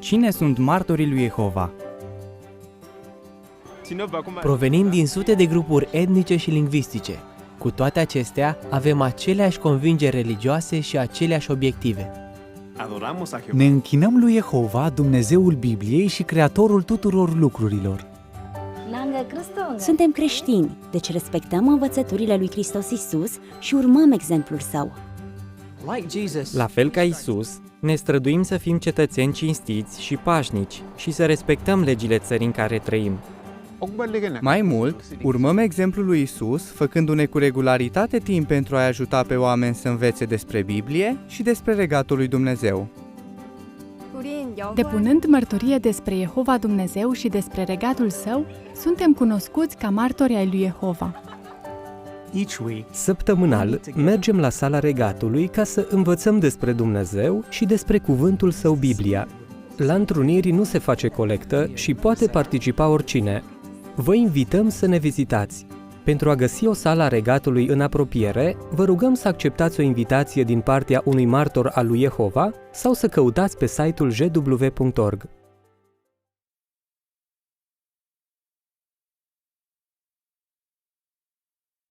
Cine sunt martorii lui Jehova? Provenim din sute de grupuri etnice și lingvistice. Cu toate acestea, avem aceleași convingeri religioase și aceleași obiective. Ne închinăm lui Jehova, Dumnezeul Bibliei și Creatorul tuturor lucrurilor. Suntem creștini, deci respectăm învățăturile lui Hristos Iisus și urmăm exemplul său. La fel ca Isus, ne străduim să fim cetățeni cinstiți și pașnici și să respectăm legile țării în care trăim. Mai mult, urmăm exemplul lui Isus, făcându-ne cu regularitate timp pentru a ajuta pe oameni să învețe despre Biblie și despre regatul lui Dumnezeu. Depunând mărturie despre Jehova Dumnezeu și despre regatul său, suntem cunoscuți ca martori ai lui Jehova. Săptămânal, mergem la sala regatului ca să învățăm despre Dumnezeu și despre cuvântul său Biblia. La întruniri nu se face colectă și poate participa oricine. Vă invităm să ne vizitați. Pentru a găsi o sală a regatului în apropiere, vă rugăm să acceptați o invitație din partea unui martor al lui Jehova sau să căutați pe site-ul jw.org.